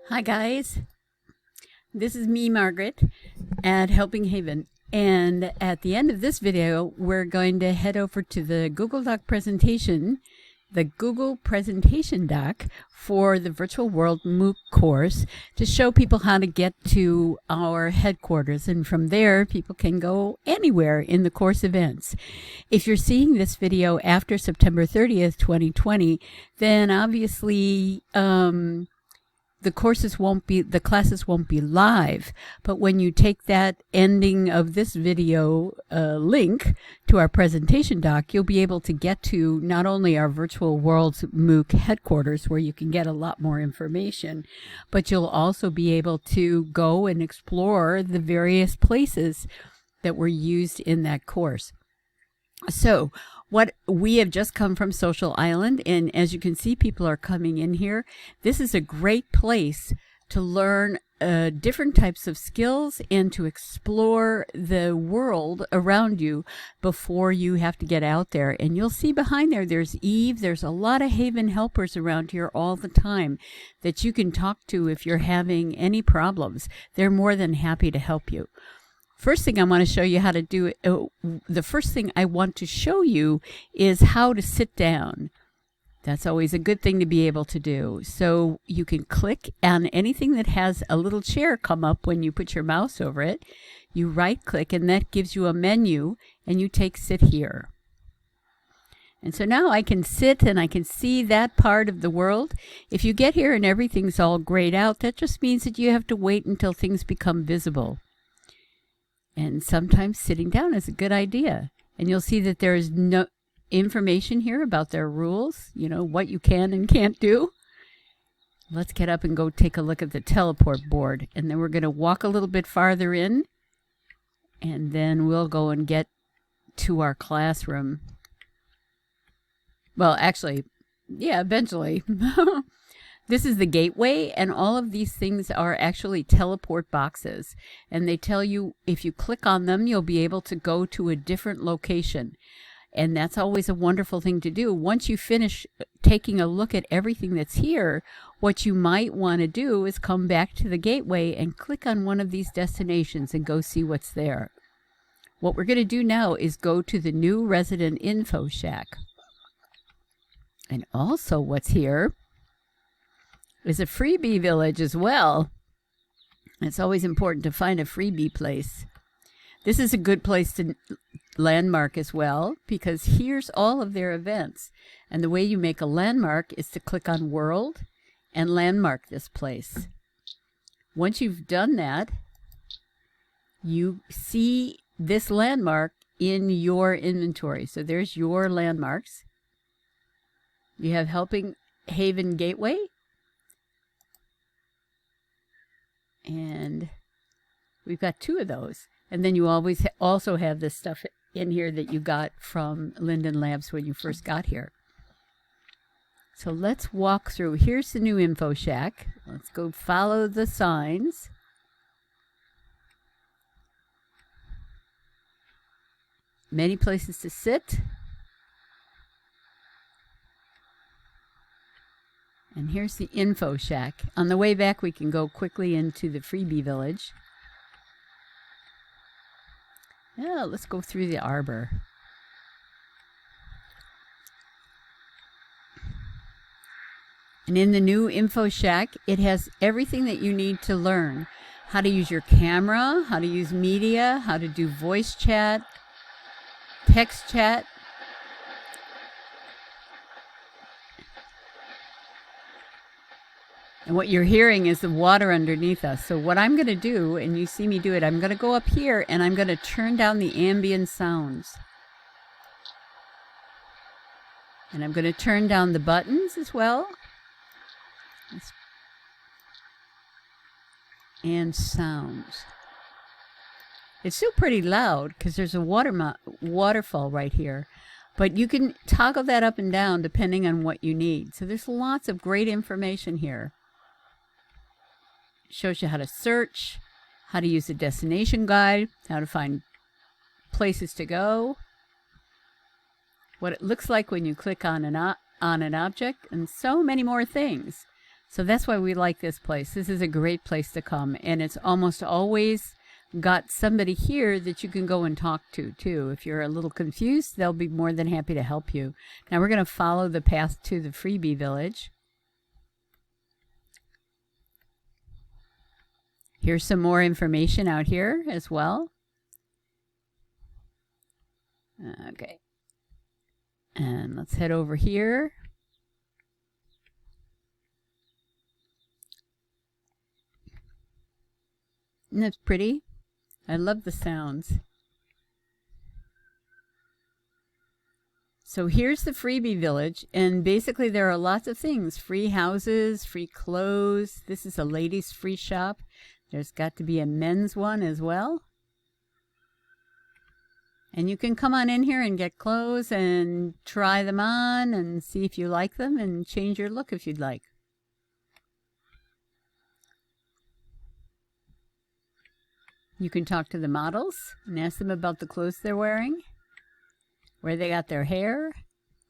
Hi guys, this is me, Margaret, at Helping Haven, and at the end of this video we're going to head over to the Google Doc presentation, the Google presentation doc for the Virtual World MOOC course, to show people how to get to our headquarters, and from there people can go anywhere in the course events. If you're seeing this video after September 30th, 2020, then obviously the classes won't be live, but when you take that ending of this video link to our presentation doc, you'll be able to get to not only our Virtual Worlds MOOC headquarters, where you can get a lot more information, but you'll also be able to go and explore the various places that were used in that course. So we have just come from Social Island, and as you can see, people are coming in here. This is a great place to learn different types of skills and to explore the world around you before you have to get out there. And you'll see behind there's Eve. There's a lot of Haven helpers around here all the time that you can talk to if you're having any problems. They're more than happy to help you. First thing I want to show you how to do it. The first thing I want to show you is how to sit down. That's always a good thing to be able to do. So you can click on anything that has a little chair come up when you put your mouse over it. You right click and that gives you a menu, and you take sit here. And so now I can sit and I can see that part of the world. If you get here and everything's all grayed out, that just means that you have to wait until things become visible. And sometimes sitting down is a good idea. And you'll see that there is no information here about their rules, what you can and can't do. Let's get up and go take a look at the teleport board. And then we're going to walk a little bit farther in. And then we'll go and get to our classroom. Well, actually, yeah, eventually. This is the gateway, and all of these things are actually teleport boxes. And they tell you if you click on them, you'll be able to go to a different location. And that's always a wonderful thing to do. Once you finish taking a look at everything that's here, what you might want to do is come back to the gateway and click on one of these destinations and go see what's there. What we're going to do now is go to the new resident info shack. And also what's here is a freebie village as well. It's always important to find a freebie place. This is a good place to landmark as well, because here's all of their events. And the way you make a landmark is to click on World and landmark this place. Once you've done that, you see this landmark in your inventory. So there's your landmarks. You have Helping Haven Gateway. And we've got two of those. And then you always also have this stuff in here that you got from Linden Labs when you first got here. So let's walk through. Here's the new info shack. Let's go follow the signs. Many places to sit. And here's the info shack. On the way back, we can go quickly into the freebie village. Yeah, let's go through the arbor. And in the new info shack, it has everything that you need to learn. How to use your camera, how to use media, how to do voice chat, text chat. And what you're hearing is the water underneath us. So what I'm going to do, and you see me do it, I'm going to go up here and I'm going to turn down the ambient sounds. And I'm going to turn down the buttons as well. And sounds. It's still pretty loud because there's a waterfall right here. But you can toggle that up and down depending on what you need. So there's lots of great information here. Shows you how to search, how to use the destination guide, how to find places to go, what it looks like when you click on an object, and so many more things. So that's why we like this place. This is a great place to come, and it's almost always got somebody here that you can go and talk to too. If you're a little confused, they'll be more than happy to help you. Now we're going to follow the path to the freebie village. Here's some more information out here as well. Okay. And let's head over here. Isn't that pretty? I love the sounds. So here's the freebie village, and basically there are lots of things. Free houses, free clothes. This is a ladies' free shop. There's got to be a men's one as well. And you can come on in here and get clothes and try them on and see if you like them and change your look if you'd like. You can talk to the models and ask them about the clothes they're wearing, where they got their hair,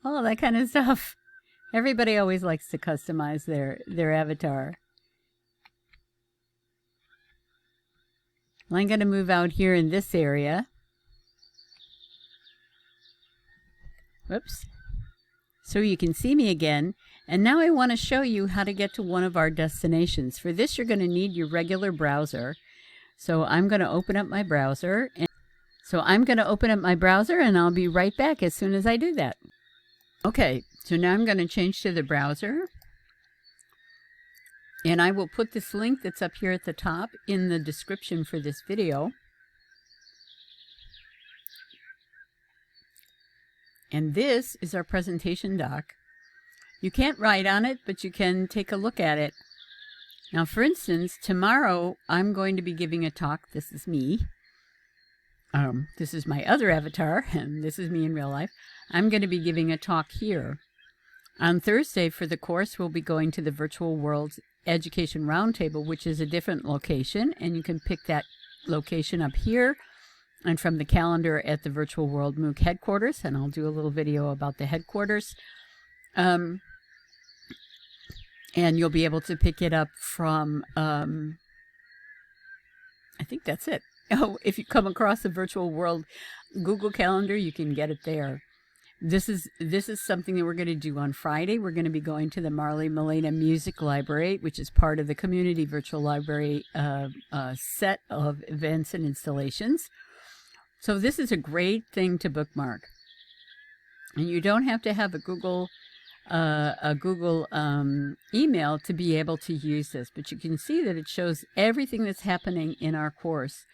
all that kind of stuff. Everybody always likes to customize their avatar. Well, I'm going to move out here in this area. Whoops. So you can see me again. And now I want to show you how to get to one of our destinations. For this, you're going to need your regular browser. So I'm going to open up my browser. And I'll be right back as soon as I do that. Okay, so now I'm going to change to the browser. And I will put this link that's up here at the top in the description for this video. And this is our presentation doc. You can't write on it, but you can take a look at it. Now, for instance, tomorrow I'm going to be giving a talk. This is me. This is my other avatar, and this is me in real life. I'm going to be giving a talk here. On Thursday for the course, we'll be going to the Virtual Worlds Education Roundtable, which is a different location, and you can pick that location up here and from the calendar at the Virtual World MOOC Headquarters, and I'll do a little video about the headquarters. And you'll be able to pick it up from, I think that's it. Oh, if you come across the Virtual World Google Calendar, you can get it there. This is something that we're going to do on Friday. We're going to be going to the Marley Milena Music Library, which is part of the Community Virtual Library set of events and installations. So this is a great thing to bookmark. And you don't have to have a Google email to be able to use this, but you can see that it shows everything that's happening in our course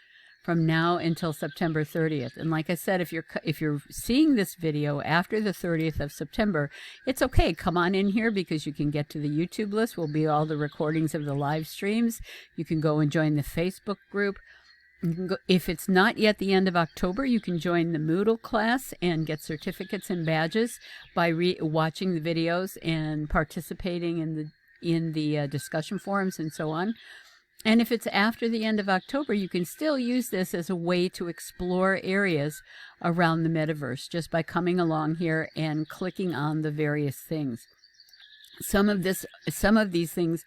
from now until September 30th. And like I said, if you're seeing this video after the 30th of September, it's okay. Come on in here because you can get to the YouTube list. Will be all the recordings of the live streams. You can go and join the Facebook group. You can go, if it's not yet the end of October, you can join the Moodle class and get certificates and badges by watching the videos and participating in the discussion forums and so on. And if it's after the end of October, you can still use this as a way to explore areas around the metaverse just by coming along here and clicking on the various things. Some of these things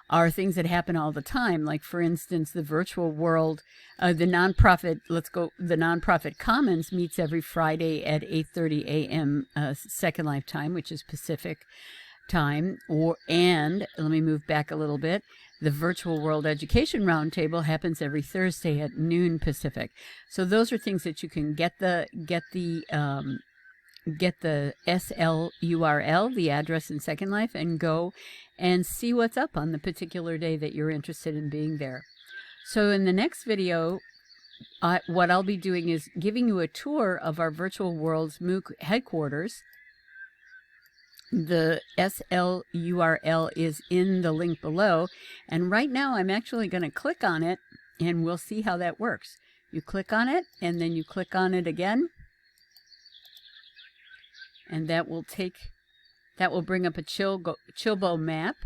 are things that happen all the time. Like, for instance, the virtual world, the nonprofit Commons meets every Friday at 8:30 a.m. Second Life time, which is Pacific time. And let me move back a little bit. The Virtual World Education Roundtable happens every Thursday at noon Pacific. So those are things that you can get the SL URL, the address in Second Life, and go and see what's up on the particular day that you're interested in being there. So in the next video, what I'll be doing is giving you a tour of our Virtual Worlds MOOC headquarters. The SL URL is in the link below, and right now I'm actually going to click on it, and we'll see how that works. You click on it, and then you click on it again, and that will bring up a Chilbo map.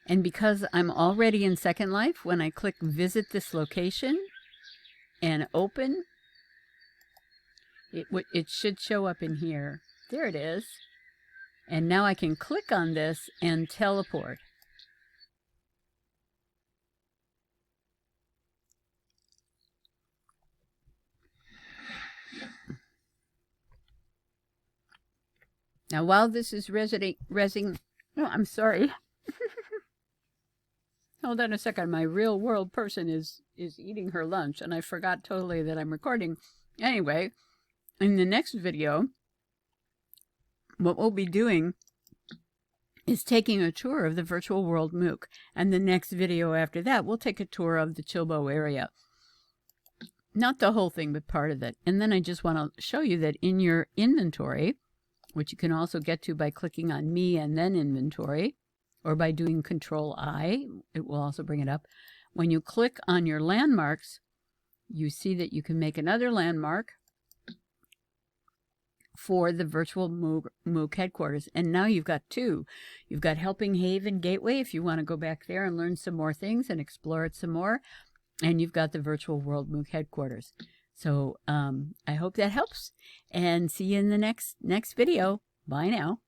And because I'm already in Second Life, when I click visit this location and open, it should show up in here. There it is. And now I can click on this and teleport. Now, while this is oh, I'm sorry. Hold on a second. My real world person is eating her lunch, and I forgot totally that I'm recording. Anyway, in the next video, what we'll be doing is taking a tour of the Virtual World MOOC. And the next video after that, we'll take a tour of the Chilbo area. Not the whole thing, but part of it. And then I just want to show you that in your inventory, which you can also get to by clicking on Me and then Inventory, or by doing Control-I, it will also bring it up. When you click on your landmarks, you see that you can make another landmark for the Virtual MOOC Headquarters. And now you've got two. You've got Helping Haven Gateway if you want to go back there and learn some more things and explore it some more. And you've got the Virtual World MOOC Headquarters. So I hope that helps. And see you in the next video. Bye now.